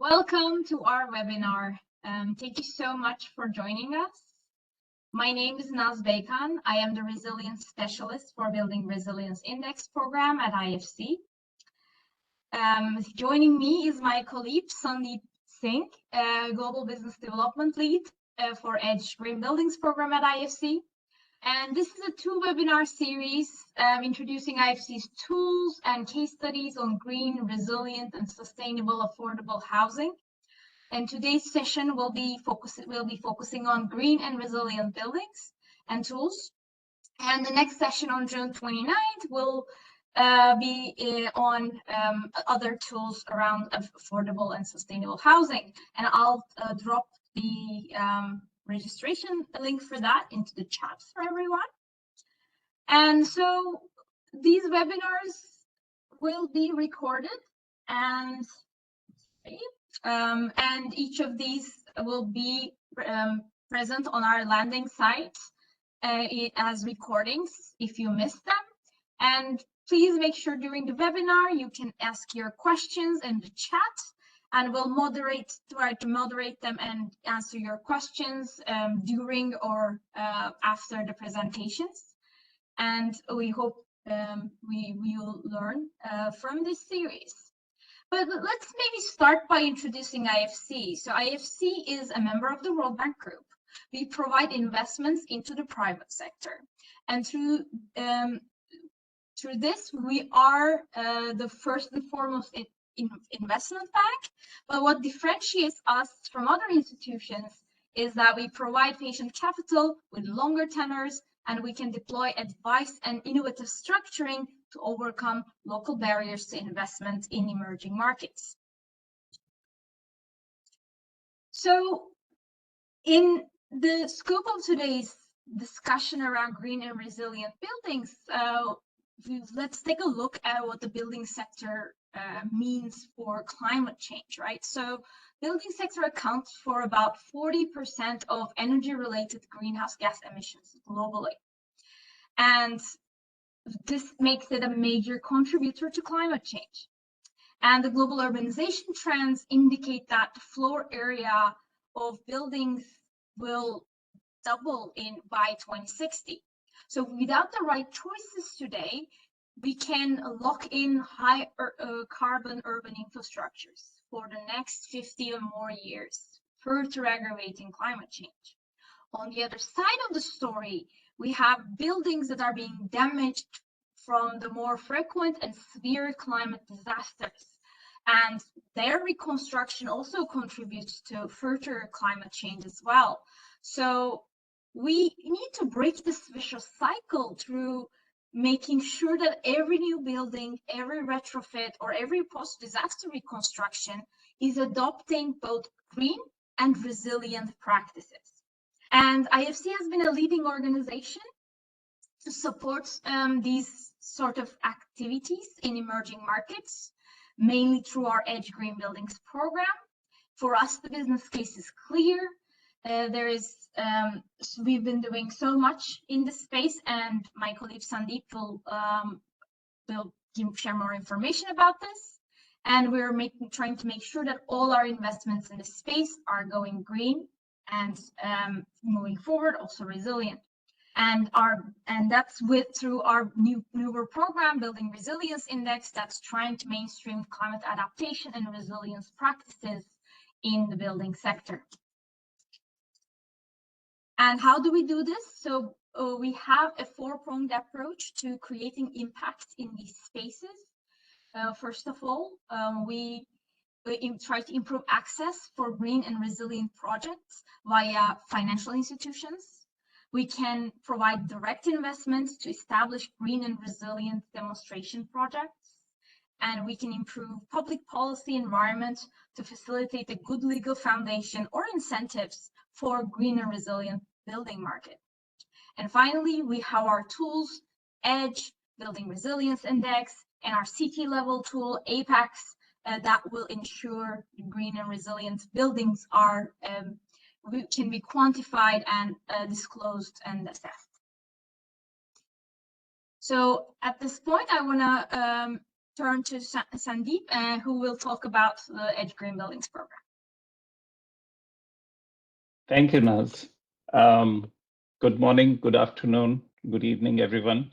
Welcome to our webinar. Thank you so much for joining us. My name is Naz Beykan. I am the Resilience Specialist for Building Resilience Index program at IFC. Joining me is my colleague, Sandeep Singh, Global Business Development Lead for EDGE Green Buildings program at IFC. And this is a two-webinar series introducing IFC's tools and case studies on green, resilient, and sustainable affordable housing. And today's session will be focusing on green and resilient buildings and tools. And the next session on June 29th will be on other tools around affordable and sustainable housing. And I'll drop the registration link for that into the chat for everyone. And so these webinars will be recorded, and each of these will be present on our landing site as recordings if you missed them. And please make sure during the webinar you can ask your questions in the chat, and we'll try to moderate them and answer your questions during or after the presentations. And we hope we will learn from this series. But let's maybe start by introducing IFC. So IFC is a member of the World Bank Group. We provide investments into the private sector. And through this, we are the first and foremost investment bank. But what differentiates us from other institutions is that we provide patient capital with longer tenors, and we can deploy advice and innovative structuring to overcome local barriers to investment in emerging markets. So in the scope of today's discussion around green and resilient buildings, let's take a look at what the building sector means for climate change, right? So building sector accounts for about 40% of energy-related greenhouse gas emissions globally. And this makes it a major contributor to climate change. And the global urbanization trends indicate that the floor area of buildings will double by 2060. So without the right choices today, we can lock in high carbon urban infrastructures for the next 50 or more years, further aggravating climate change. On the other side of the story, we have buildings that are being damaged from the more frequent and severe climate disasters. And their reconstruction also contributes to further climate change as well. So we need to break this vicious cycle through making sure that every new building, every retrofit, or every post-disaster reconstruction is adopting both green and resilient practices. And IFC has been a leading organization to support these sort of activities in emerging markets, mainly through our EDGE Green Buildings program. For us, the business case is clear. We've been doing so much in this space, and my colleague Sandeep will share more information about this. And we're trying to make sure that all our investments in this space are going green and moving forward also resilient. And that's through our newer program, Building Resilience Index, that's trying to mainstream climate adaptation and resilience practices in the building sector. And how do we do this? So we have a four-pronged approach to creating impact in these spaces. First of all, we try to improve access for green and resilient projects via financial institutions. We can provide direct investments to establish green and resilient demonstration projects. And we can improve public policy environment to facilitate a good legal foundation or incentives for green and resilient building market. And finally, we have our tools, EDGE, Building Resilience Index, and our CT level tool, APPRO, that will ensure green and resilient buildings can be quantified and disclosed and assessed. So at this point, I want to turn to Sandeep, who will talk about the EDGE Green Buildings program. Thank you, Naz. Good morning, good afternoon, good evening, everyone.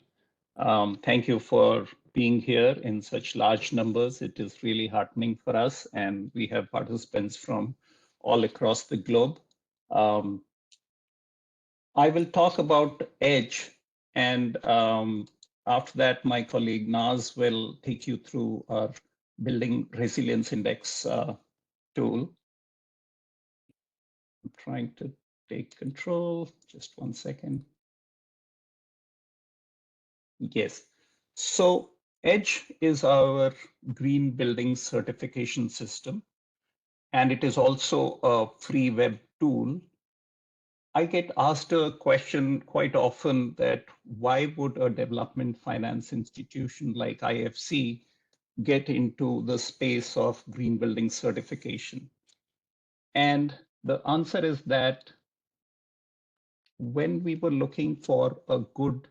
Thank you for being here in such large numbers. It is really heartening for us, and we have participants from all across the globe. I will talk about EDGE, and after that, my colleague Naz will take you through our Building Resilience Index tool. I'm trying to take control, just 1 second. Yes, so EDGE is our green building certification system, and it is also a free web tool. I get asked a question quite often that why would a development finance institution like IFC get into the space of green building certification? And the answer is that when we were looking for a good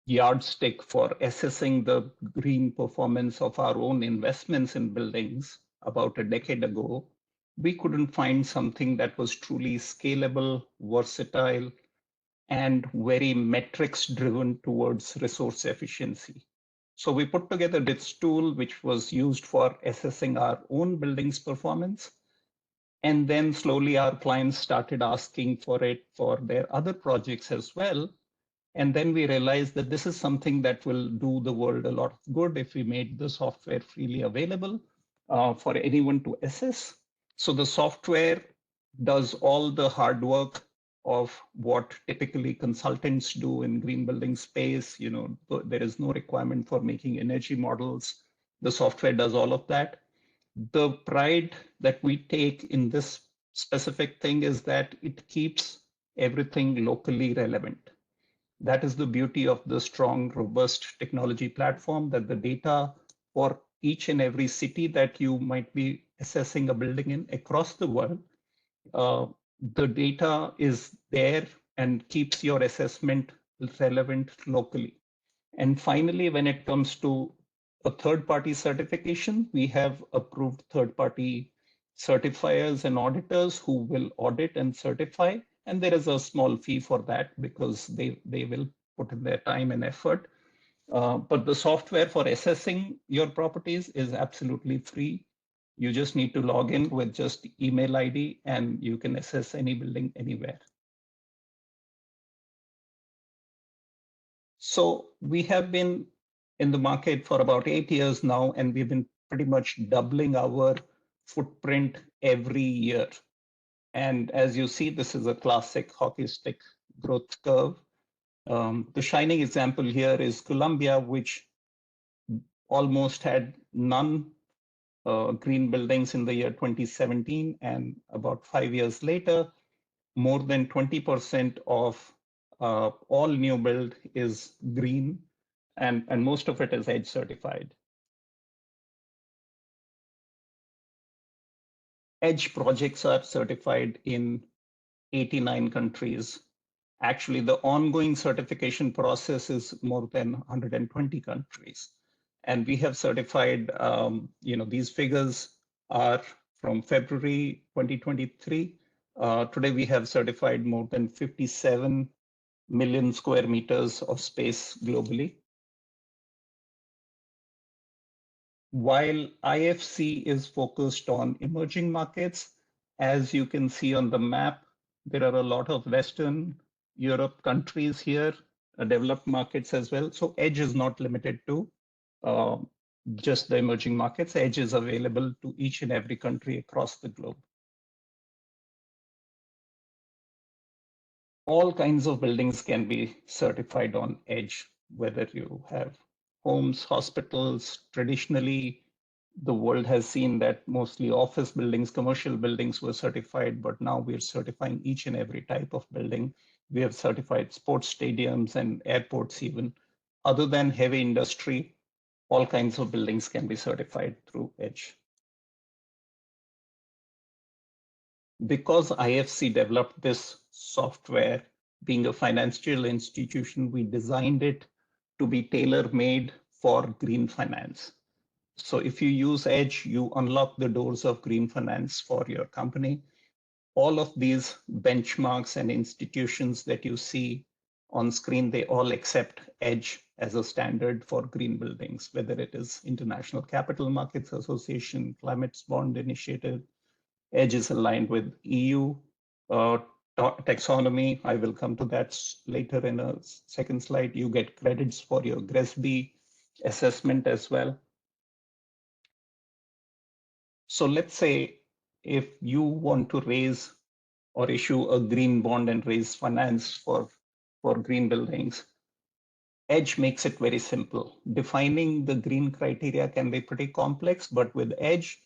yardstick for assessing the green performance of our own investments in buildings about a decade ago, we couldn't find something that was truly scalable, versatile, and very metrics driven towards resource efficiency. So we put together this tool, which was used for assessing our own buildings performance. And then slowly our clients started asking for it for their other projects as well. And then we realized that this is something that will do the world a lot of good if we made the software freely available for anyone to assess. So the software does all the hard work of what typically consultants do in green building space. You know, there is no requirement for making energy models. The software does all of that. The pride that we take in this specific thing is that it keeps everything locally relevant. That is the beauty of the strong, robust technology platform, that the data for each and every city that you might be assessing a building in across the world, the data is there and keeps your assessment relevant locally. And finally, when it comes to a third-party certification, we have approved third-party certifiers and auditors who will audit and certify. And there is a small fee for that because they will put in their time and effort. But the software for assessing your properties is absolutely free. You just need to log in with just email ID and you can assess any building anywhere. So we have been in the market for about 8 years now, and we've been pretty much doubling our footprint every year. And as you see, this is a classic hockey stick growth curve. The shining example here is Colombia, which almost had none green buildings in the year 2017. And about 5 years later, more than 20% of all new build is green, and most of it is EDGE certified. EDGE projects are certified in 89 countries. Actually, the ongoing certification process is more than 120 countries. And we have certified, these figures are from February 2023. Today, we have certified more than 57 million square meters of space globally. While IFC is focused on emerging markets, as you can see on the map, there are a lot of Western Europe countries here, developed markets as well. So EDGE is not limited to just the emerging markets. EDGE is available to each and every country across the globe. All kinds of buildings can be certified on EDGE, whether you have homes, hospitals. Traditionally, the world has seen that mostly office buildings, commercial buildings were certified, but now we're certifying each and every type of building. We have certified sports stadiums and airports even. Other than heavy industry, all kinds of buildings can be certified through EDGE. Because IFC developed this software, being a financial institution, we designed it to be tailor-made for green finance. So if you use EDGE, you unlock the doors of green finance for your company. All of these benchmarks and institutions that you see on screen, they all accept EDGE as a standard for green buildings, whether it is International Capital Markets Association, Climate Bond Initiative. EDGE is aligned with EU taxonomy. I will come to that later in a second slide. You get credits for your GRESB assessment as well. So let's say if you want to raise or issue a green bond and raise finance for green buildings, EDGE makes it very simple. Defining the green criteria can be pretty complex, but with EDGE,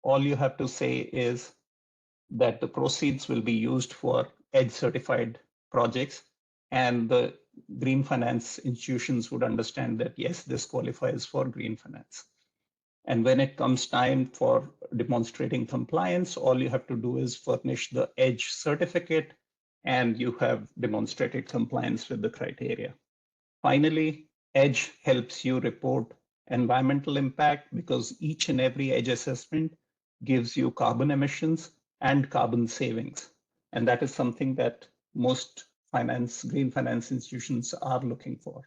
all you have to say is that the proceeds will be used for EDGE certified projects, and the green finance institutions would understand that, yes, this qualifies for green finance. And when it comes time for demonstrating compliance, all you have to do is furnish the EDGE certificate, and you have demonstrated compliance with the criteria. Finally, EDGE helps you report environmental impact because each and every EDGE assessment gives you carbon emissions and carbon savings. And that is something that most green finance institutions are looking for.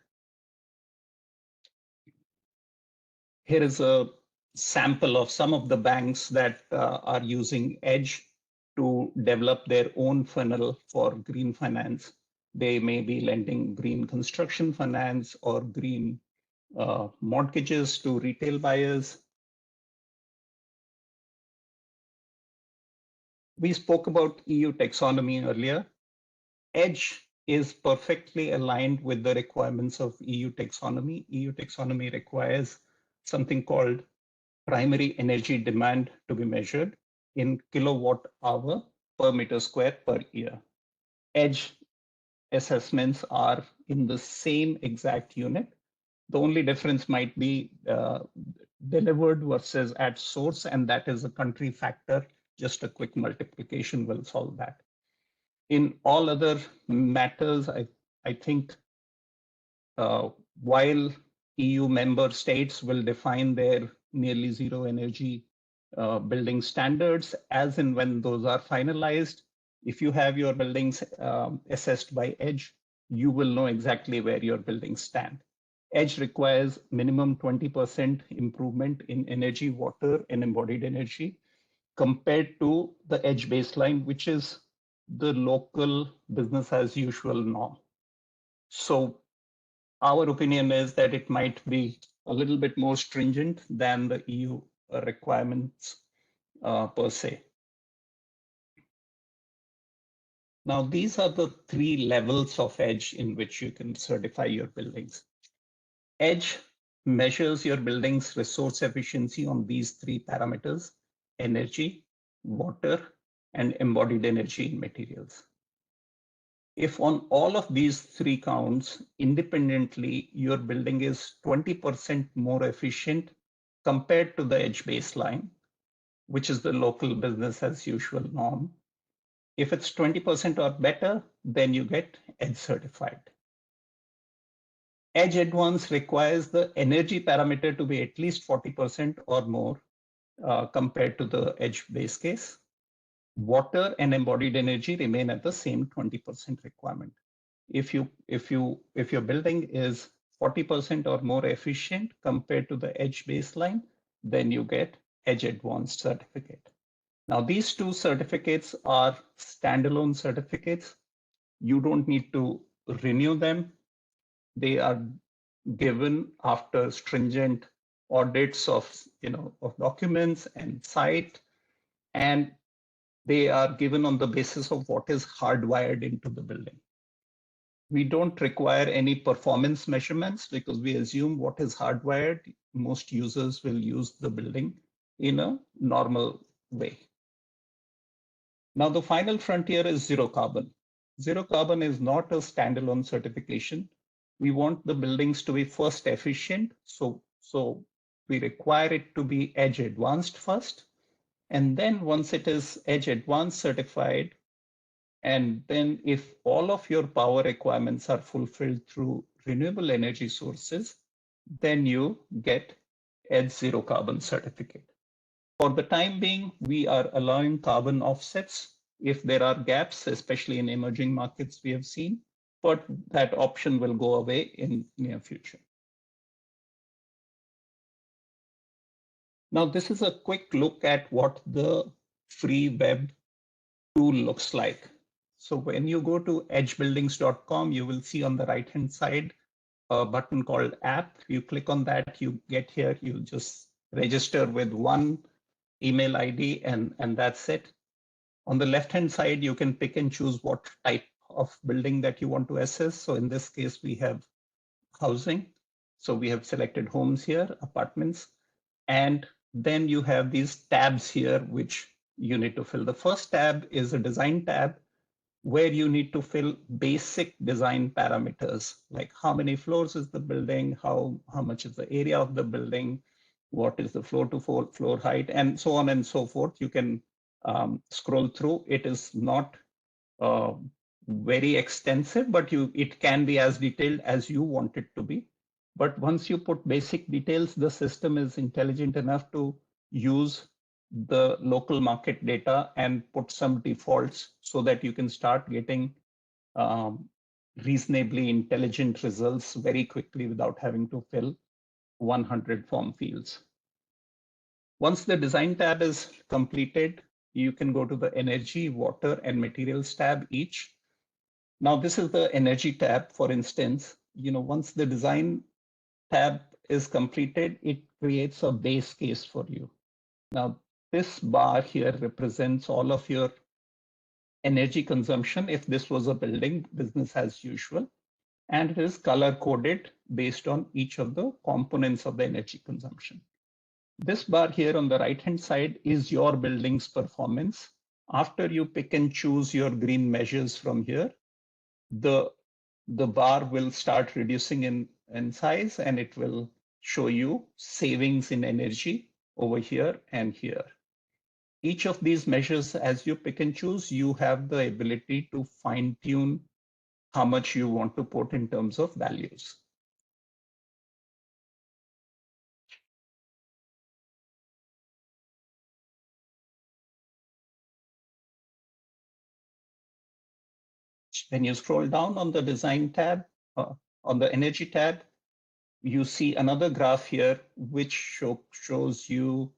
Here is a sample of some of the banks that are using EDGE to develop their own funnel for green finance. They may be lending green construction finance or green mortgages to retail buyers. We spoke about EU taxonomy earlier. EDGE is perfectly aligned with the requirements of EU taxonomy. EU taxonomy requires something called primary energy demand to be measured in kilowatt hour per meter square per year. EDGE assessments are in the same exact unit. The only difference might be delivered versus at source, and that is a country factor. Just a quick multiplication will solve that. In all other matters, I think while EU member states will define their nearly zero energy building standards as and when those are finalized, if you have your buildings assessed by EDGE, you will know exactly where your buildings stand. EDGE requires minimum 20% improvement in energy, water, and embodied energy compared to the EDGE baseline, which is the local business as usual norm. So our opinion is that it might be a little bit more stringent than the EU requirements per se. Now, these are the three levels of EDGE in which you can certify your buildings. EDGE measures your building's resource efficiency on these three parameters: energy, water, and embodied energy in materials. If on all of these three counts independently, your building is 20% more efficient compared to the EDGE baseline, which is the local business as usual norm. If it's 20% or better, then you get EDGE certified. EDGE Advanced requires the energy parameter to be at least 40% or more compared to the EDGE base case. Water and embodied energy remain at the same 20% requirement. If your building is 40% or more efficient compared to the EDGE baseline, then you get EDGE Advanced certificate. Now, these two certificates are standalone certificates. You don't need to renew them. They are given after stringent audits of documents and site, and they are given on the basis of what is hardwired into the building. We don't require any performance measurements because we assume what is hardwired, most users will use the building in a normal way. Now, the final frontier is zero carbon. Zero carbon is not a standalone certification. We want the buildings to be first efficient. So we require it to be EDGE Advanced first. And then once it is EDGE Advanced certified, and then if all of your power requirements are fulfilled through renewable energy sources, then you get EDGE Zero Carbon certificate. For the time being, we are allowing carbon offsets if there are gaps, especially in emerging markets we have seen, but that option will go away in near future. Now, this is a quick look at what the free web tool looks like. So when you go to edgebuildings.com, you will see on the right-hand side a button called app. You click on that, you get here, you just register with one email ID and that's it. On the left-hand side, you can pick and choose what type of building that you want to assess. So in this case, we have housing. So we have selected homes here, apartments, and then you have these tabs here, which you need to fill. The first tab is a design tab where you need to fill basic design parameters, like how many floors is the building, how much is the area of the building, what is the floor to floor height, and so on and so forth. You can scroll through. It is not very extensive, but it can be as detailed as you want it to be. But once you put basic details, the system is intelligent enough to use the local market data and put some defaults so that you can start getting reasonably intelligent results very quickly without having to fill 100 form fields. Once the design tab is completed, you can go to the energy, water, and materials tab each. Now, this is the energy tab, for instance. Once the design tab is completed, it creates a base case for you. Now, this bar here represents all of your energy consumption if this was a building, business as usual, and it is color coded based on each of the components of the energy consumption. This bar here on the right-hand side is your building's performance. After you pick and choose your green measures from here, the bar will start reducing in size, and it will show you savings in energy over here and here. Each of these measures, as you pick and choose, you have the ability to fine tune how much you want to put in terms of values. When you scroll down on the design tab, on the energy tab, you see another graph here, which shows you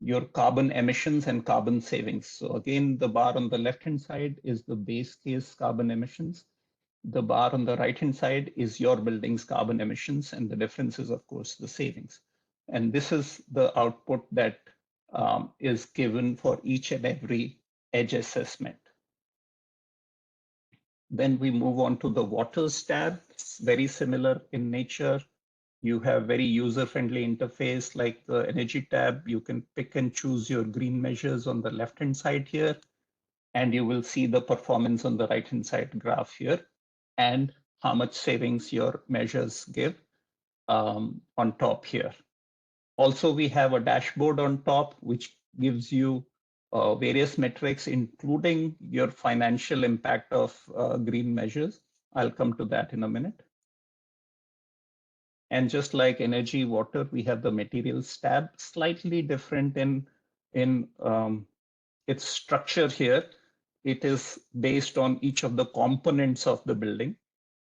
your carbon emissions and carbon savings. So again, the bar on the left-hand side is the base case carbon emissions. The bar on the right-hand side is your building's carbon emissions, and the difference is, of course, the savings. And this is the output that is given for each and every EDGE assessment. Then we move on to the waters tab. It's very similar in nature. You have very user-friendly interface like the energy tab. You can pick and choose your green measures on the left-hand side here, and you will see the performance on the right-hand side graph here and how much savings your measures give on top here. Also, we have a dashboard on top, which gives you various metrics, including your financial impact of green measures. I'll come to that in a minute. And just like energy, water, we have the materials tab, slightly different in its structure here. It is based on each of the components of the building.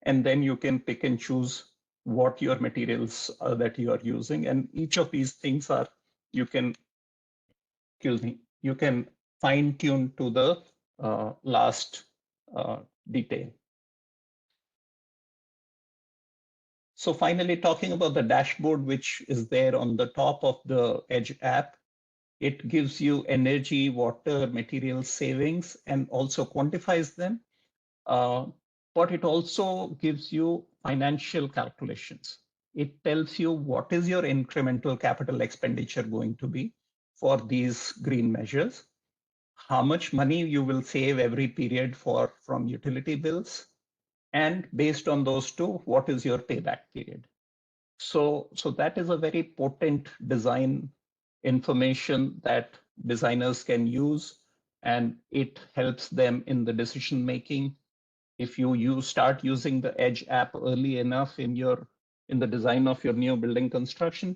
And then you can pick and choose what your materials that you are using. And each of these things are, you can fine tune to the last detail. So finally, talking about the dashboard, which is there on the top of the EDGE app, it gives you energy, water, material savings, and also quantifies them. But it also gives you financial calculations. It tells you what is your incremental capital expenditure going to be for these green measures, how much money you will save every period from utility bills, and based on those two, what is your payback period? So that is a very potent design information that designers can use, and it helps them in the decision making. If you start using the EDGE app early enough in your in the design of your new building construction,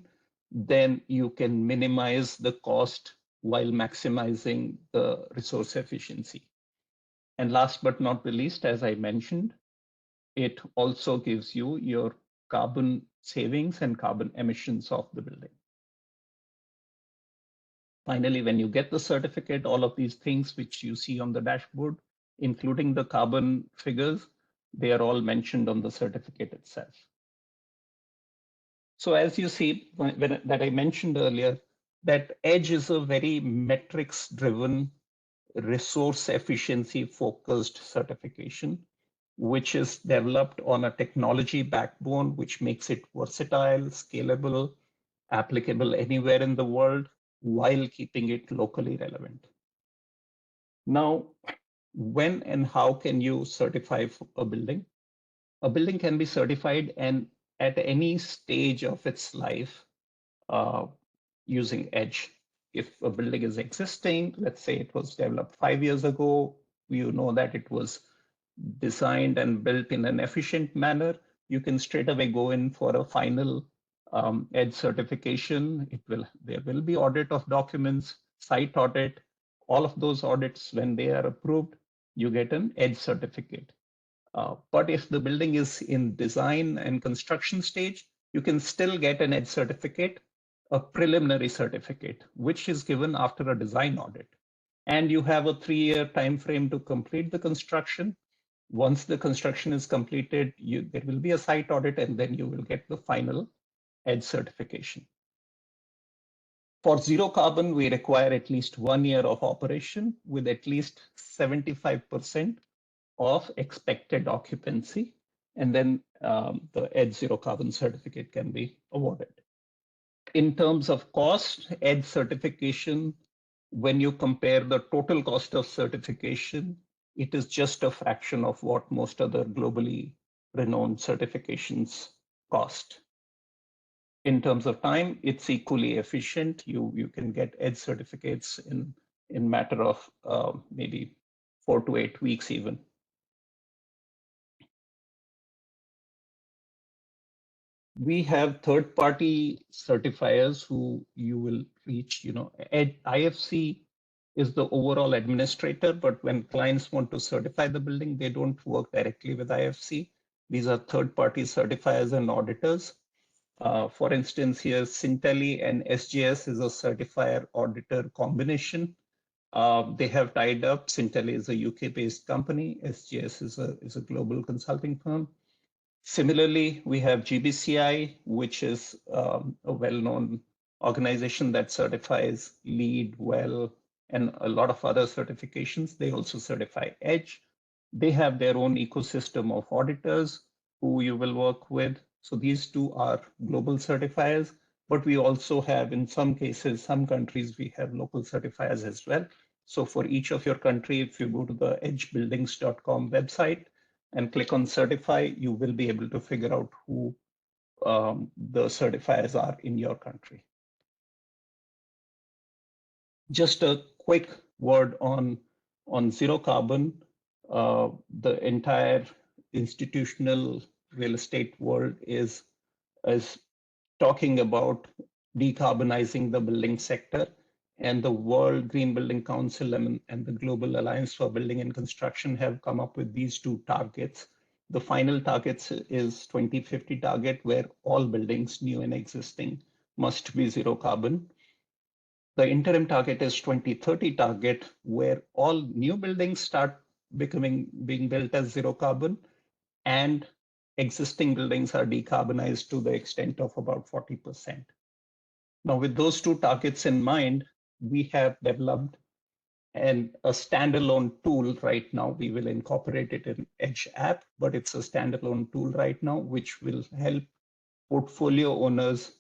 then you can minimize the cost while maximizing the resource efficiency. And last but not the least, as I mentioned, it also gives you your carbon savings and carbon emissions of the building. Finally, when you get the certificate, all of these things which you see on the dashboard, including the carbon figures, they are all mentioned on the certificate itself. So as you see, that I mentioned earlier, that EDGE is a very metrics-driven, resource efficiency focused certification, which is developed on a technology backbone, which makes it versatile, scalable, applicable anywhere in the world, while keeping it locally relevant. Now, when and how can you certify a building? A building can be certified and at any stage of its life using EDGE. If a building is existing, let's say it was developed 5 years ago, you know that it was designed and built in an efficient manner, you can straight away go in for a final EDGE certification. There will be audit of documents, site audit, all of those audits, when they are approved, you get an EDGE certificate. But if the building is in design and construction stage, you can still get an EDGE certificate, a preliminary certificate, which is given after a design audit. And you have a 3-year time frame to complete the construction. Once the construction is completed, there will be a site audit, and then you will get the final EDGE certification. For zero carbon, we require at least 1 year of operation with at least 75% of expected occupancy, and then the EDGE zero carbon certificate can be awarded. In terms of cost, EDGE certification, when you compare the total cost of certification, it is just a fraction of what most other globally renowned certifications cost. In terms of time, it's equally efficient. You can get EDGE certificates in matter of maybe 4 to 8 weeks even. We have third-party certifiers who you will reach. IFC is the overall administrator, but when clients want to certify the building, they don't work directly with IFC. These are third-party certifiers and auditors. For instance, here, Sintelli and SGS is a certifier auditor combination. They have tied up. Sintelli is a UK-based company. SGS is a global consulting firm. Similarly, we have GBCI, which is a well-known organization that certifies LEED, WELL, and a lot of other certifications. They also certify EDGE. They have their own ecosystem of auditors who you will work with. So these two are global certifiers, but we also have, in some cases, some countries, we have local certifiers as well. So for each of your country, if you go to the edgebuildings.com website, and click on certify, you will be able to figure out who the certifiers are in your country. Just a quick word on zero carbon. The entire institutional real estate world is talking about decarbonizing the building sector, and the World Green Building Council and the Global Alliance for Building and Construction have come up with these two targets. The final target is 2050 target, where all buildings, new and existing, must be zero carbon. The interim target is 2030 target, where all new buildings start being built as zero carbon, and existing buildings are decarbonized to the extent of about 40%. Now, with those two targets in mind, we have developed a standalone tool right now. We will incorporate it in EDGE app, but it's a standalone tool right now, which will help portfolio owners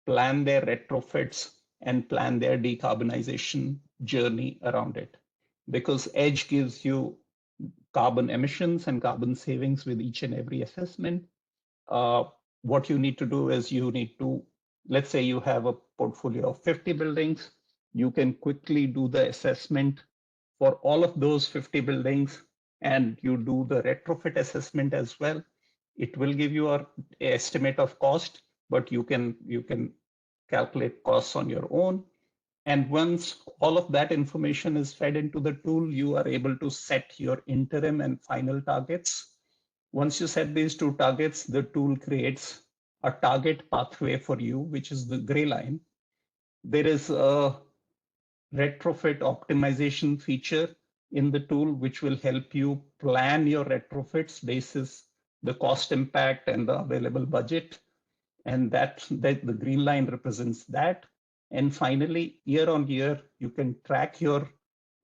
plan their retrofits and plan their decarbonization journey around it. Because EDGE gives you carbon emissions and carbon savings with each and every assessment. What you need to do is let's say you have a portfolio of 50 buildings, you can quickly do the assessment for all of those 50 buildings, and you do the retrofit assessment as well. It will give you an estimate of cost, but you can calculate costs on your own. And once all of that information is fed into the tool, you are able to set your interim and final targets. Once you set these two targets, the tool creates a target pathway for you, which is the gray line. There is a retrofit optimization feature in the tool, which will help you plan your retrofits basis the cost impact and the available budget. And that the green line represents that. And finally, year on year, you can track your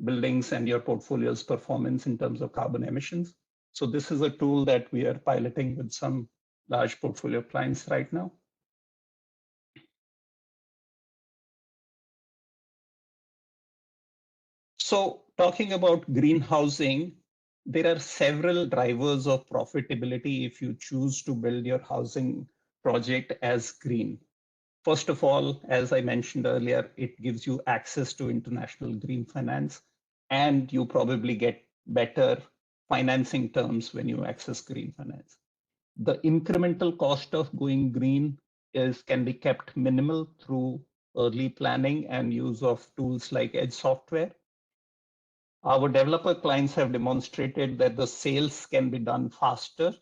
buildings and your portfolio's performance in terms of carbon emissions. So this is a tool that we are piloting with some large portfolio clients right now. So talking about green housing, there are several drivers of profitability if you choose to build your housing project as green. First of all, as I mentioned earlier, it gives you access to international green finance, and you probably get better financing terms when you access green finance. The incremental cost of going green can be kept minimal through early planning and use of tools like EDGE software. Our developer clients have demonstrated that the sales can be done faster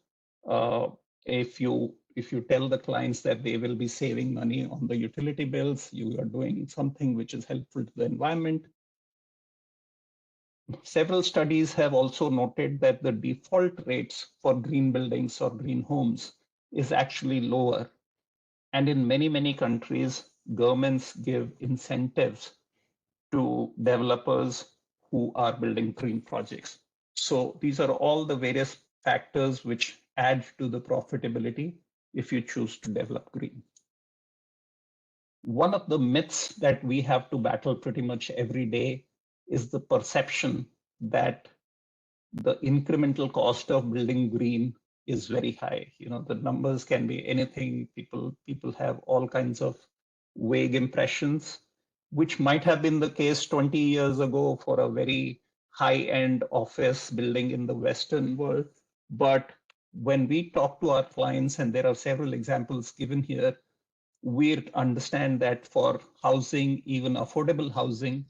if you tell the clients that they will be saving money on the utility bills, you are doing something which is helpful to the environment. Several studies have also noted that the default rates for green buildings or green homes is actually lower. And in many, many countries, governments give incentives to developers who are building green projects. So these are all the various factors which add to the profitability if you choose to develop green. One of the myths that we have to battle pretty much every day is the perception that the incremental cost of building green is very high. You know, the numbers can be anything. People have all kinds of vague impressions, which might have been the case 20 years ago for a very high-end office building in the Western world. But when we talk to our clients, and there are several examples given here, we understand that for housing, even affordable housing,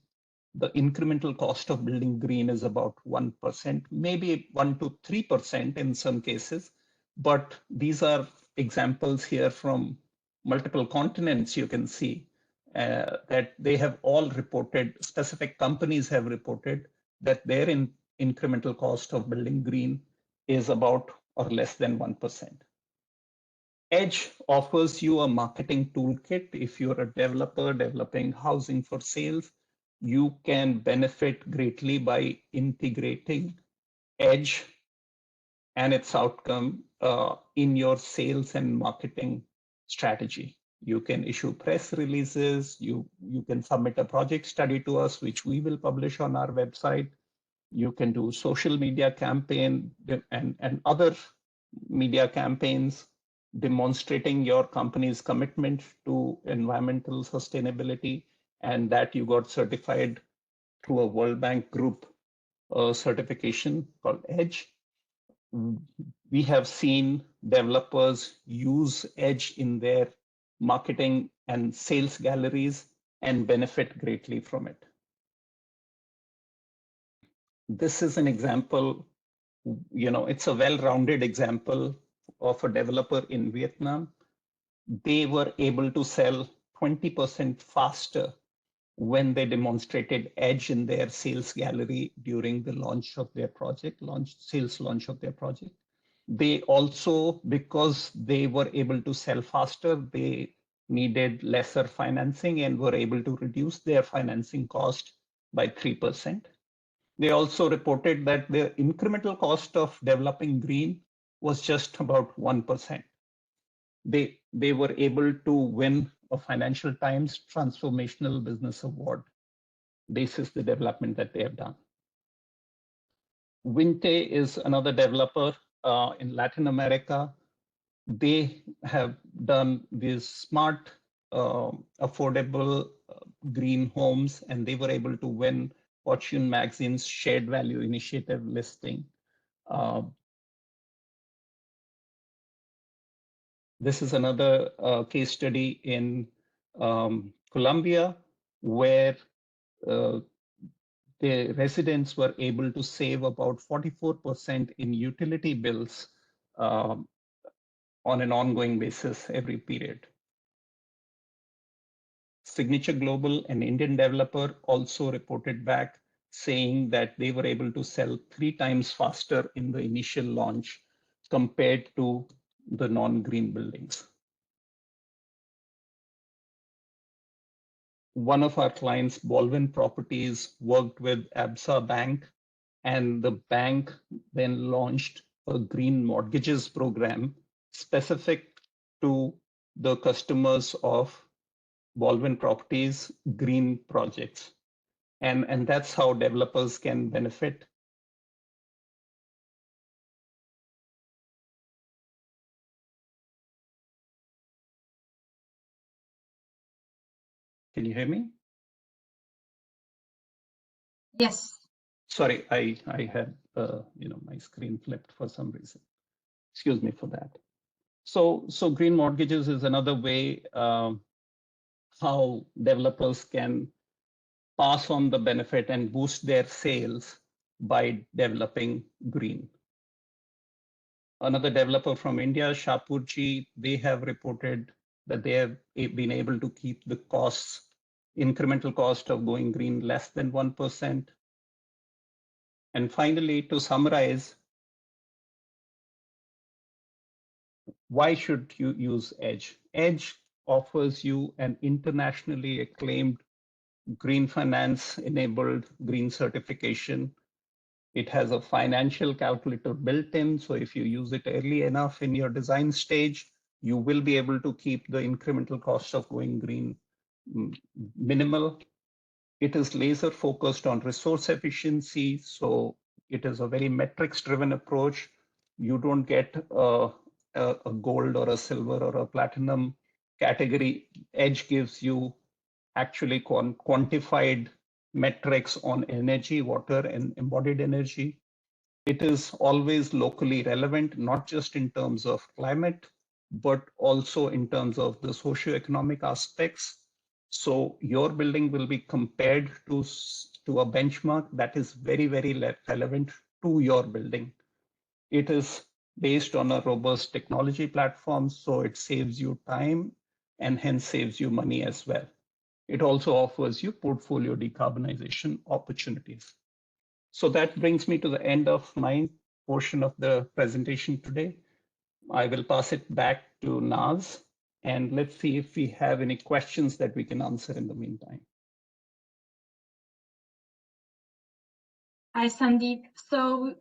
the incremental cost of building green is about 1%, maybe 1 to 3% in some cases. But these are examples here from multiple continents. You can see that they have all reported, specific companies have reported that their incremental cost of building green is about or less than 1%. EDGE offers you a marketing toolkit. If you're a developer developing housing for sales, you can benefit greatly by integrating EDGE and its outcome in your sales and marketing strategy. You can issue press releases, you can submit a project study to us, which we will publish on our website. You can do social media campaign and other media campaigns demonstrating your company's commitment to environmental sustainability and that you got certified through a World Bank group certification called EDGE. We have seen developers use EDGE in their marketing and sales galleries and benefit greatly from it. This is an example, you know, it's a well-rounded example of a developer in Vietnam. They were able to sell 20% faster when they demonstrated EDGE in their sales gallery during the launch of their project, sales launch of their project. They also, because they were able to sell faster, they needed lesser financing and were able to reduce their financing cost by 3%. They also reported that the incremental cost of developing green was just about 1%. They were able to win a Financial Times Transformational Business Award. This is the development that they have done. Vinte is another developer in Latin America. They have done these smart, affordable green homes, and they were able to win Fortune Magazine's Shared Value Initiative listing. This is another case study in Colombia, where the residents were able to save about 44% in utility bills on an ongoing basis every period. Signature Global, an Indian developer, also reported back saying that they were able to sell 3 times faster in the initial launch compared to the non-green buildings. One of our clients, Baldwin Properties, worked with ABSA Bank, and the bank then launched a green mortgages program specific to the customers of Baldwin Properties green projects. And that's how developers can benefit. Can you hear me? Yes. Sorry, I had my screen flipped for some reason. Excuse me for that. So green mortgages is another way how developers can pass on the benefit and boost their sales by developing green. Another developer from India, Shapurji, they have reported that they have been able to keep the costs, incremental cost of going green less than 1%. And finally, to summarize, why should you use EDGE? EDGE offers you an internationally acclaimed green finance enabled green certification. It has a financial calculator built in. So if you use it early enough in your design stage, you will be able to keep the incremental cost of going green minimal. It is laser focused on resource efficiency. So it is a very metrics driven approach. You don't get a gold or a silver or a platinum category. EDGE gives you actually quantified metrics on energy, water, and embodied energy. It is always locally relevant, not just in terms of climate, but also in terms of the socioeconomic aspects. So your building will be compared to a benchmark that is very, very relevant to your building. It is based on a robust technology platform, so it saves you time and hence saves you money as well. It also offers you portfolio decarbonization opportunities. So that brings me to the end of my portion of the presentation today. I will pass it back to Naz, and let's see if we have any questions that we can answer in the meantime. Hi, Sandeep. So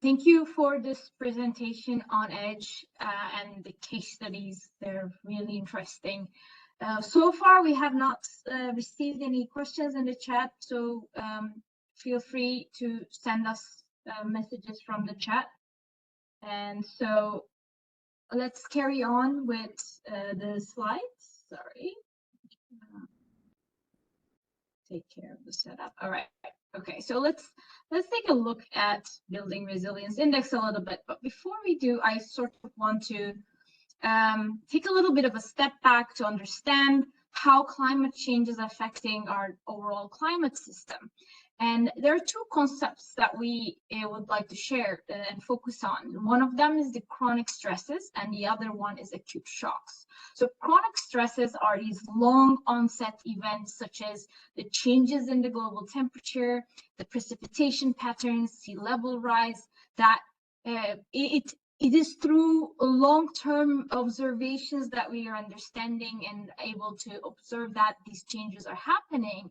thank you for this presentation on EDGE and the case studies. They're really interesting. So far, we have not received any questions in the chat, so feel free to send us messages from the chat. And so let's carry on with the slides. Sorry. Take care of the setup. All right. Okay, so let's take a look at Building Resilience Index a little bit. But before we do, I sort of want to take a little bit of a step back to understand how climate change is affecting our overall climate system. And there are two concepts that we would like to share and focus on. One of them is the chronic stresses, and the other one is acute shocks. So chronic stresses are these long onset events, such as the changes in the global temperature, the precipitation patterns, sea level rise, that it is through long-term observations that we are understanding and able to observe that these changes are happening.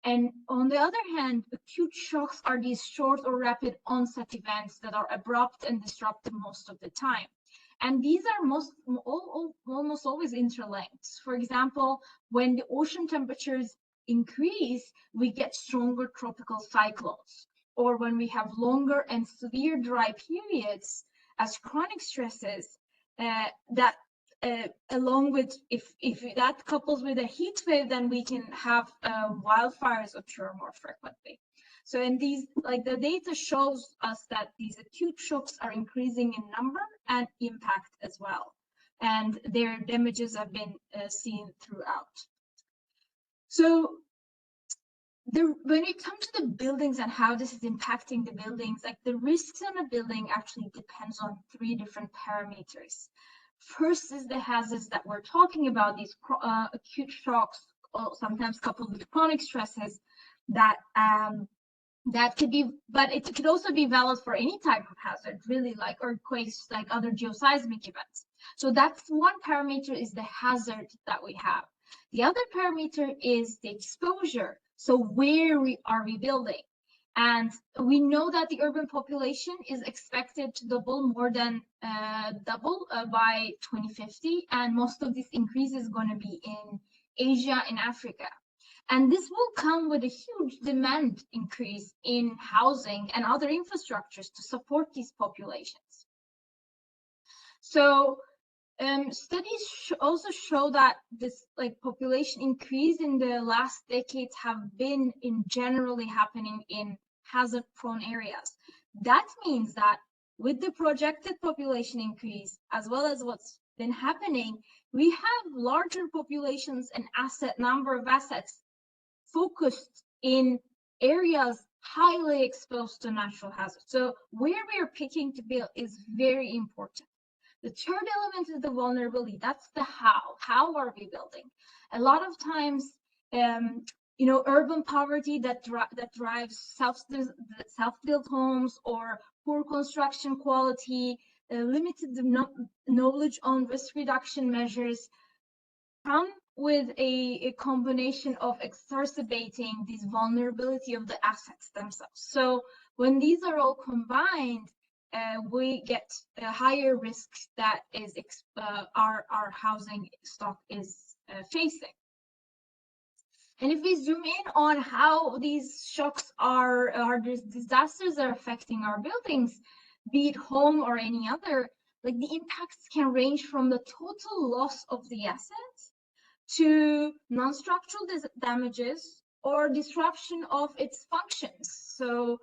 And on the other hand, acute shocks are these short or rapid onset events that are abrupt and disruptive most of the time. And these are almost always interlinked. For example, when the ocean temperatures increase, we get stronger tropical cyclones. Or when we have longer and severe dry periods as chronic stresses, that along with, if that couples with a heat wave, then we can have wildfires occur more frequently. So in these, like the data shows us that these acute shocks are increasing in number and impact as well. and their damages have been seen throughout. So when it comes to the buildings and how this is impacting the buildings, like the risks on a building actually depends on 3 different parameters. First is the hazards that we're talking about, these acute shocks, sometimes coupled with chronic stresses that could be, but it could also be valid for any type of hazard, really, like earthquakes, like other geoseismic events. So that's one parameter, is the hazard that we have. The other parameter is the exposure. So where are we building? And we know that the urban population is expected to double, more than double by 2050. And most of this increase is going to be in Asia and Africa. And this will come with a huge demand increase in housing and other infrastructures to support these populations. So studies also show that this population increase in the last decades have been generally happening in hazard-prone areas. That means that with the projected population increase, as well as what's been happening, we have larger populations and number of assets focused in areas highly exposed to natural hazards. So where we are picking to build is very important. The third element is the vulnerability. That's the how. How are we building? A lot of times, urban poverty that drives self-built homes, or poor construction quality, limited knowledge on risk reduction measures, come with a combination of exacerbating this vulnerability of the assets themselves. So when these are all combined, we get higher risks that is our housing stock is facing. And if we zoom in on how these shocks these disasters are affecting our buildings, be it home or any other, the impacts can range from the total loss of the assets to non-structural damages or disruption of its functions. So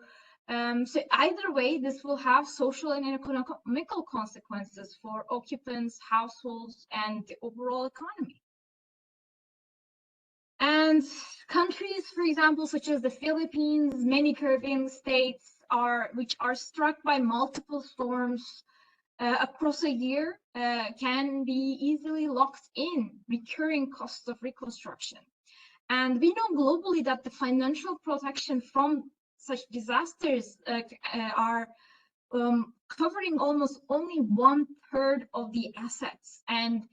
either way, this will have social and economical consequences for occupants, households, and the overall economy. And countries, for example, such as the Philippines, many Caribbean states which are struck by multiple storms across a year, can be easily locked in recurring costs of reconstruction. And we know globally that the financial protection from such disasters are covering almost only 1/3 of the assets. And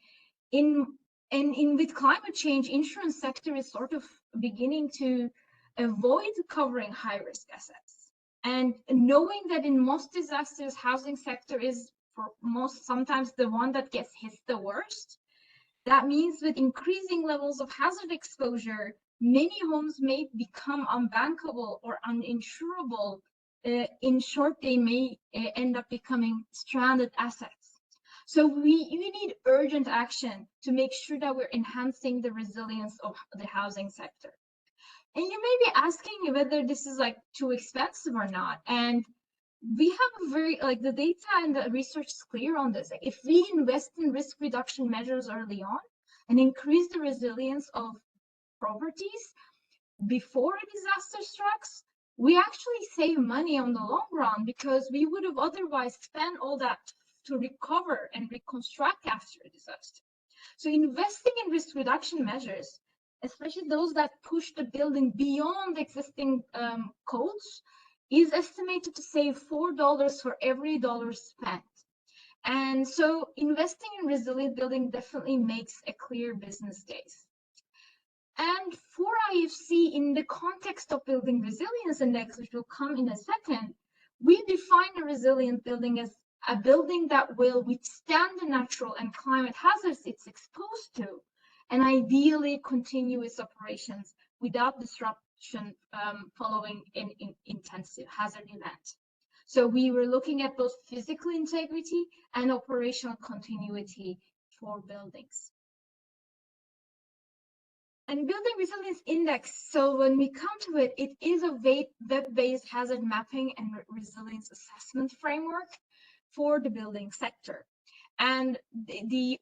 with climate change, insurance sector is sort of beginning to avoid covering high-risk assets. And knowing that in most disasters, housing sector is sometimes the one that gets hit the worst, that means with increasing levels of hazard exposure, many homes may become unbankable or uninsurable. In short, they may end up becoming stranded assets. So we need urgent action to make sure that we're enhancing the resilience of the housing sector. And you may be asking whether this is too expensive or not. And we have the data and the research is clear on this. If we invest in risk reduction measures early on and increase the resilience of properties before a disaster strikes, we actually save money on the long run, because we would have otherwise spent all that to recover and reconstruct after a disaster. So investing in risk reduction measures, especially those that push the building beyond existing codes, is estimated to save $4 for every dollar spent. And so investing in resilient building definitely makes a clear business case. And for IFC, in the context of Building Resilience Index, which will come in a second, we define a resilient building as a building that will withstand the natural and climate hazards it's exposed to, and ideally continue its operations without disruption following an intensive hazard event. So we were looking at both physical integrity and operational continuity for buildings. And Building Resilience Index, so when we come to it, it is a web-based hazard mapping and resilience assessment framework for the building sector. And the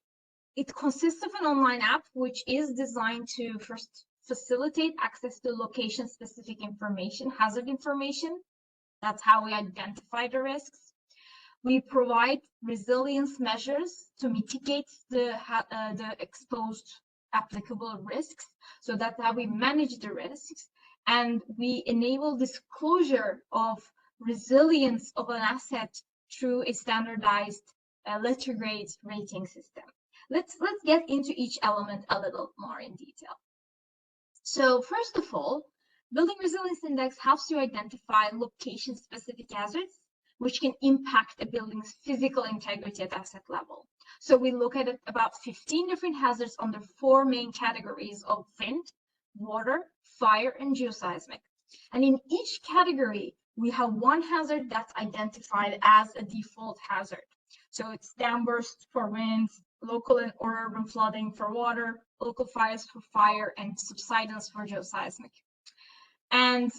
it consists of an online app which is designed to first facilitate access to location-specific information, hazard information. That's how we identify the risks. We provide resilience measures to mitigate the exposed applicable risks. So that's how we manage the risks. And we enable disclosure of resilience of an asset through a standardized letter grade rating system. Let's get into each element a little more in detail. So first of all, Building Resilience Index helps you identify location-specific hazards which can impact a building's physical integrity at asset level. So we look at about 15 different hazards under 4 main categories of wind, water, fire, and geoseismic. And in each category, we have one hazard that's identified as a default hazard. So it's downburst for wind, local or urban flooding for water, local fires for fire, and subsidence for geoseismic. And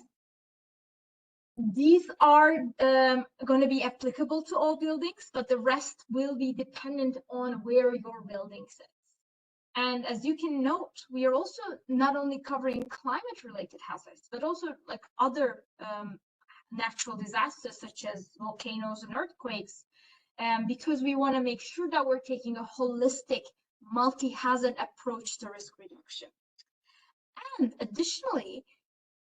these are going to be applicable to all buildings, but the rest will be dependent on where your building sits. And as you can note, we are also not only covering climate-related hazards, but also like other natural disasters such as volcanoes and earthquakes, because we want to make sure that we're taking a holistic, multi-hazard approach to risk reduction. And additionally,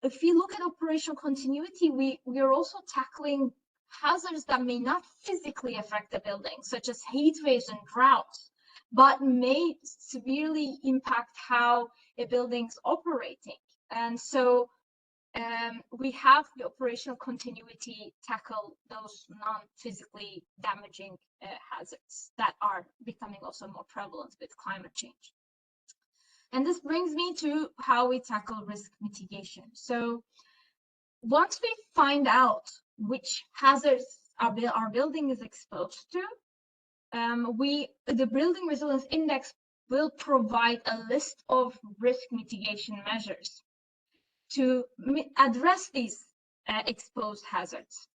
if you look at operational continuity, we are also tackling hazards that may not physically affect the building, such as heat waves and droughts, but may severely impact how a building's operating. And so we have the operational continuity tackle those non-physically damaging hazards that are becoming also more prevalent with climate change. And this brings me to how we tackle risk mitigation. So once we find out which hazards our building is exposed to, the Building Resilience Index will provide a list of risk mitigation measures to address these exposed hazards,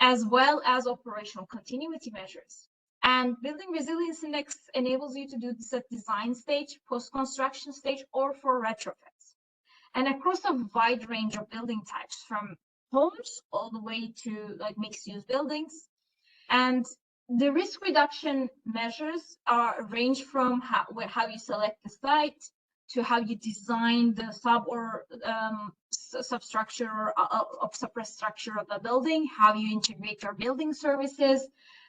as well as operational continuity measures. And Building Resilience Index enables you to do this at design stage, post-construction stage, or for retrofits. And across a wide range of building types, from homes all the way to like mixed-use buildings. And the risk reduction measures range from how you select the site, to how you design the substructure or substructure of the building, how you integrate your building services,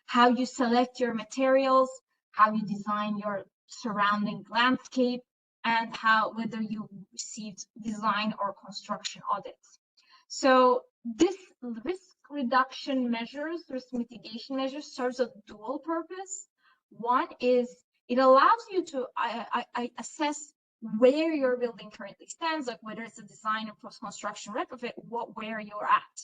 how you select your materials, how you design your surrounding landscape, and whether you received design or construction audits. So this risk reduction measures, risk mitigation measures, serves a dual purpose. One is it allows you to assess where your building currently stands, like whether it's a design or post-construction retrofit, where you're at,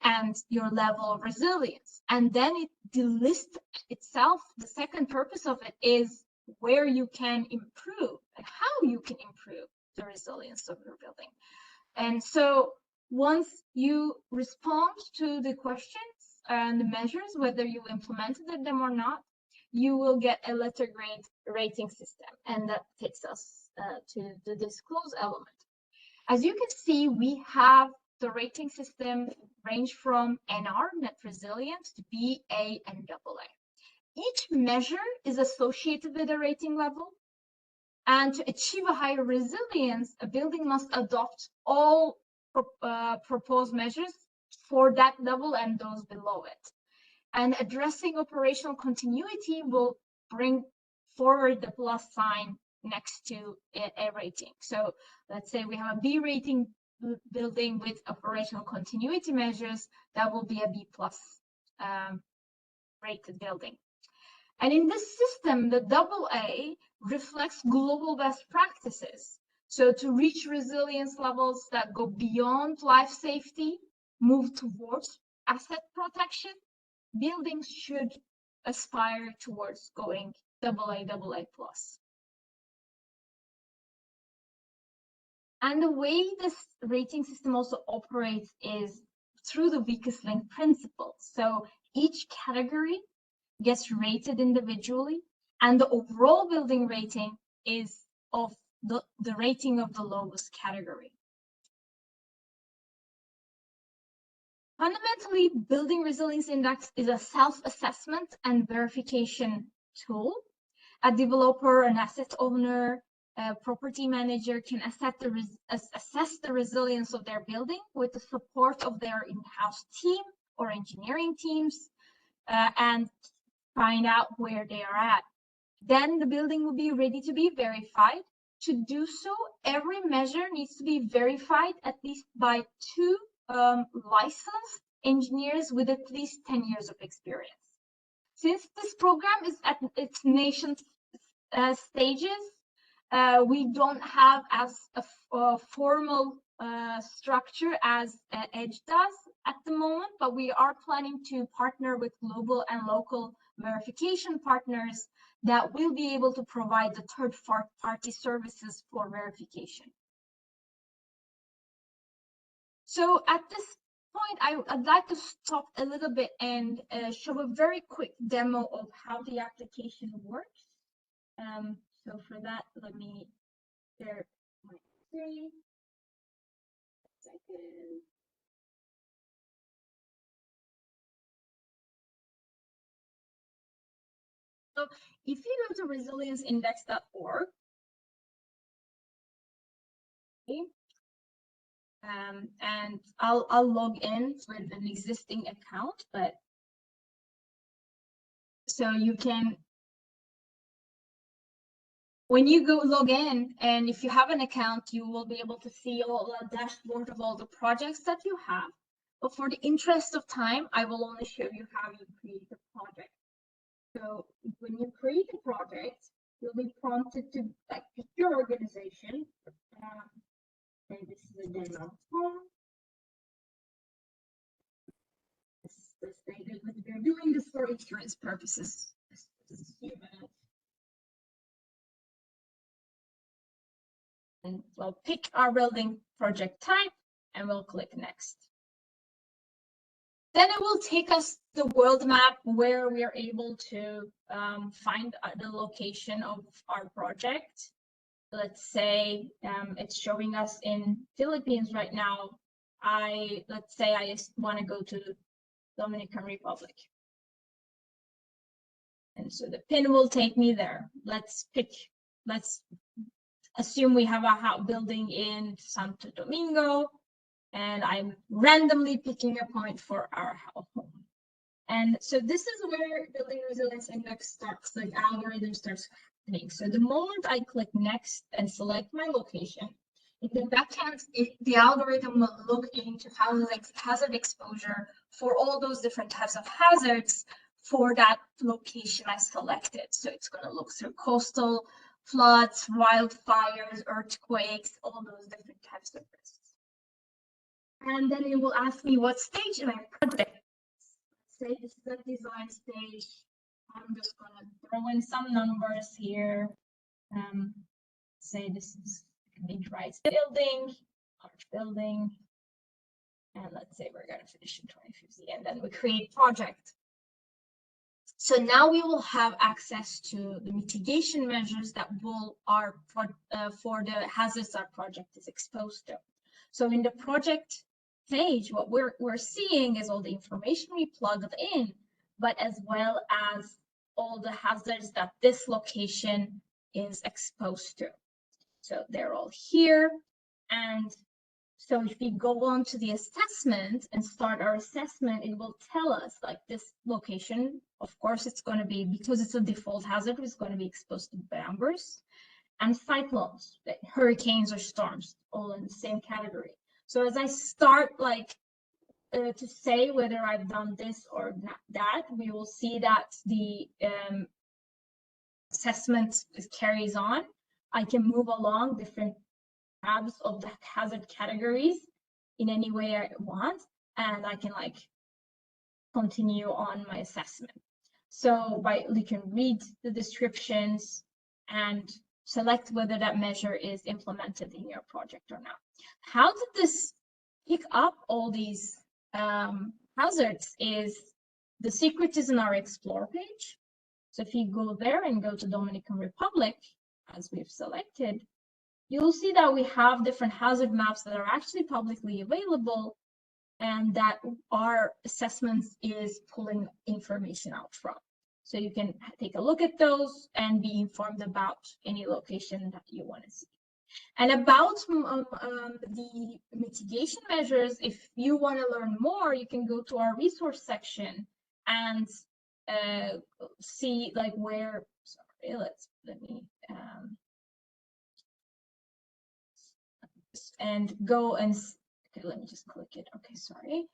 and your level of resilience. And then the list itself, the second purpose of it is where you can improve and how you can improve the resilience of your building. And so once you respond to the questions and the measures, whether you implemented them or not, you will get a letter grade rating system. And that takes us to the disclose element. As you can see, we have the rating system range from NR, net resilience, to BA and AA. Each measure is associated with a rating level. And to achieve a higher resilience, a building must adopt all proposed measures for that level and those below it. And addressing operational continuity will bring forward the plus sign next to a rating. So let's say we have a B rating building with operational continuity measures, that will be a B plus rated building. And in this system, the AA reflects global best practices. So to reach resilience levels that go beyond life safety, move towards asset protection, buildings should aspire towards going AA plus. And the way this rating system also operates is through the weakest link principle. So each category gets rated individually, and the overall building rating is of the rating of the lowest category. Fundamentally, Building Resilience Index is a self-assessment and verification tool. A developer, an asset owner, a property manager can assess the resilience of their building with the support of their in-house team or engineering teams and find out where they are at. Then the building will be ready to be verified. To do so, every measure needs to be verified at least by 2 licensed engineers with at least 10 years of experience. Since this program is at its nascent stages, we don't have as a formal structure as EDGE does at the moment, but we are planning to partner with global and local verification partners that will be able to provide the third-party services for verification. So at this point, I'd like to stop a little bit and show a very quick demo of how the application works. So for that, let me share my screen. Second. So if you go to resilienceindex.org, okay, and I'll log in with an existing account, but so you can, when you go log in, and if you have an account, you will be able to see all the dashboard of all the projects that you have. But for the interest of time, I will only show you how you create a project. So when you create a project, you'll be prompted to pick your organization. Say this is a demo form. We're doing this for insurance purposes. This is a few minutes. And we'll pick our building project type and we'll click next. Then it will take us the world map where we are able to find the location of our project. Let's say it's showing us in Philippines right now. Let's say I want to go to the Dominican Republic. And so the pin will take me there. Let's assume we have a building in Santo Domingo, and I'm randomly picking a point for our home. And so this is where Building Resilience Index starts, the algorithm starts happening. So the moment I click next and select my location, in the backend, the algorithm will look into hazard exposure for all those different types of hazards for that location I selected. So it's going to look through coastal floods, wildfires, earthquakes, all those different types of risks. And then it will ask me what stage in my project. Say this is a design stage. I'm just going to throw in some numbers here. Say this is a mid-rise building, large building. And let's say we're going to finish in 2050, and then we create project. So now we will have access to the mitigation measures that are for the hazards our project is exposed to. So in the project page, what we're seeing is all the information we plugged in, but as well as all the hazards that this location is exposed to. So they're all here. And so if we go on to the assessment and start our assessment, it will tell us like this location, of course, it's going to be, because it's a default hazard, it's going to be exposed to downbursts and cyclones, like hurricanes or storms, all in the same category. So as I start to say whether I've done this or not that, we will see that the assessment carries on. I can move along different tabs of the hazard categories in any way I want, and I can continue on my assessment. So you can read the descriptions and select whether that measure is implemented in your project or not. How did this pick up all these hazards? Is the secret is in our explore page. So if you go there and go to Dominican Republic, as we've selected, you'll see that we have different hazard maps that are actually publicly available and that our assessments is pulling information out from. So you can take a look at those and be informed about any location that you want to see. And about the mitigation measures, if you want to learn more, you can go to our resource section and see like where, sorry, let me and go and, okay, let me just click it. Okay, sorry.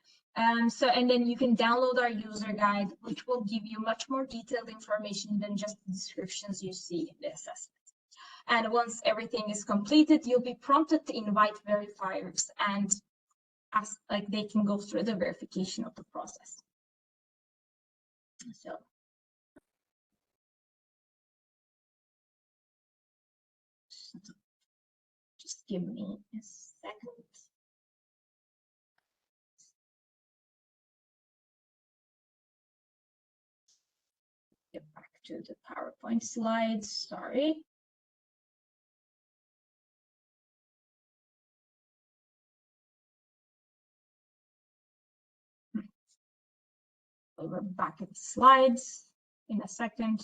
So, and then you can download our user guide, which will give you much more detailed information than just the descriptions you see in the assessment. And once everything is completed, you'll be prompted to invite verifiers and ask, like, they can go through the verification of the process. So. Just give me a second. Get back to the PowerPoint slides, sorry. We're back at the slides in a second.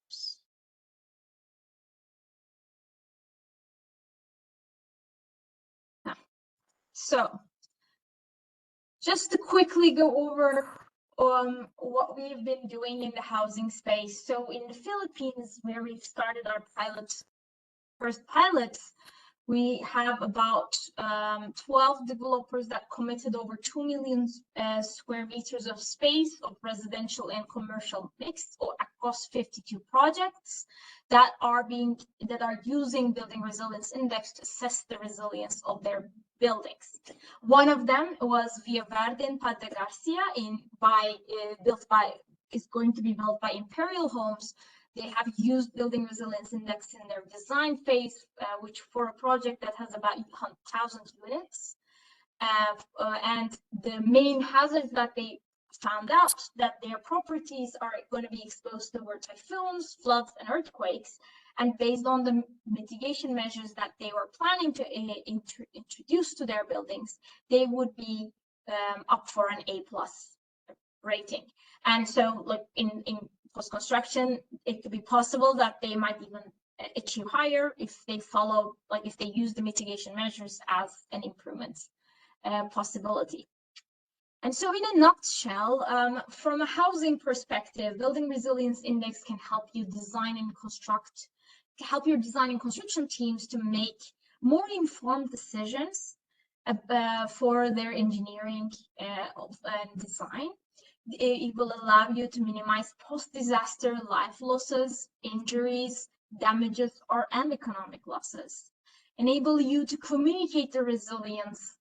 Oops. So just to quickly go over what we've been doing in the housing space. So in the Philippines, where we've started our first pilots, we have about 12 developers that committed over 2 million square meters of space of residential and commercial mixed or across 52 projects that are using Building Resilience Index to assess the resilience of their buildings. One of them was Via Verde in Padre Garcia, is going to be built by Imperial Homes. They have used Building Resilience Index in their design phase, which for a project that has about 1,000 units. And the main hazards that they found out that their properties are going to be exposed to typhoons, floods, and earthquakes. And based on the mitigation measures that they were planning to introduce to their buildings, they would be up for an A+ rating. And so, like in post-construction, it could be possible that they might even achieve higher if they follow, like if they use the mitigation measures as an improvement possibility. And so in a nutshell, from a housing perspective, Building Resilience Index can help you design and construct, help your design and construction teams to make more informed decisions for their engineering and design. It will allow you to minimize post-disaster life losses, injuries, damages, and economic losses. Enable you to communicate the resilience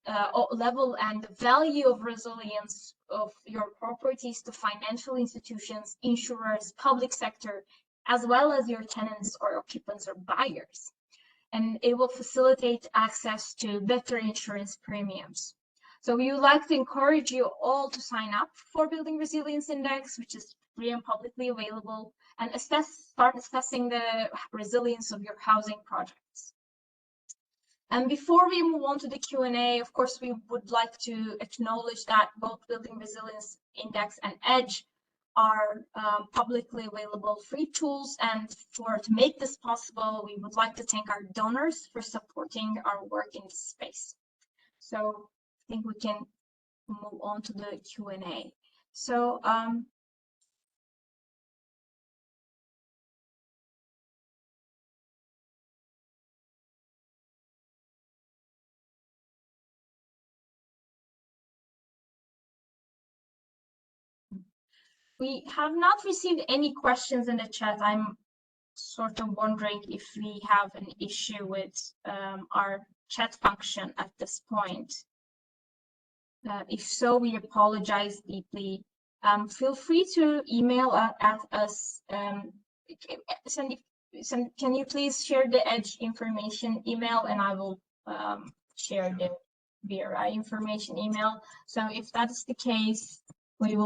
level and the value of resilience of your properties to financial institutions, insurers, public sector, as well as your tenants or occupants or buyers. And it will facilitate access to better insurance premiums. So we would like to encourage you all to sign up for Building Resilience Index, which is free and publicly available, and start assessing the resilience of your housing projects. And before we move on to the Q&A, of course, we would like to acknowledge that both Building Resilience Index and EDGE are publicly available free tools. And to make this possible, we would like to thank our donors for supporting our work in this space. So I think we can move on to the Q&A. So we have not received any questions in the chat. I'm sort of wondering if we have an issue with our chat function at this point. If so, we apologize deeply. Feel free to email at us. Can you please share the EDGE information email, and I will share the BRI information email. So if that's the case, we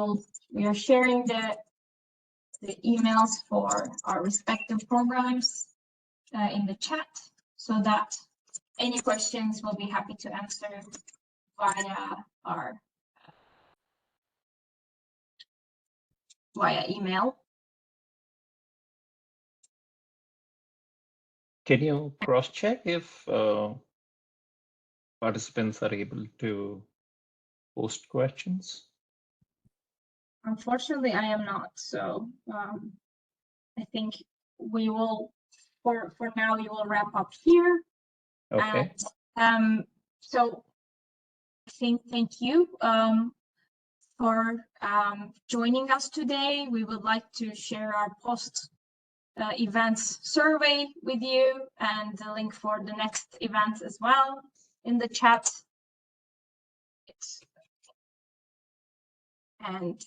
are sharing the emails for our respective programs in the chat, so that any questions we'll be happy to answer via email. Can you cross-check if participants are able to post questions? Unfortunately, I am not. So I think we will, for now, we will wrap up here. Okay. And so I think thank you for joining us today. We would like to share our post events survey with you and the link for the next event as well in the chat. And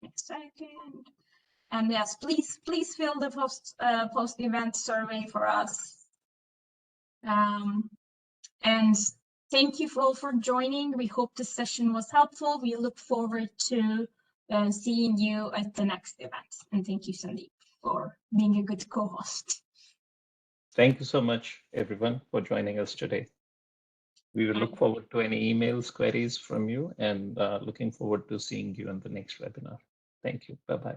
next second. And yes, please fill the post event survey for us. And thank you all for joining. We hope this session was helpful. We look forward to seeing you at the next event. And thank you, Sandeep, for being a good co-host. Thank you so much, everyone, for joining us today. We will look forward to any emails, queries from you, and looking forward to seeing you in the next webinar. Thank you. Bye-bye.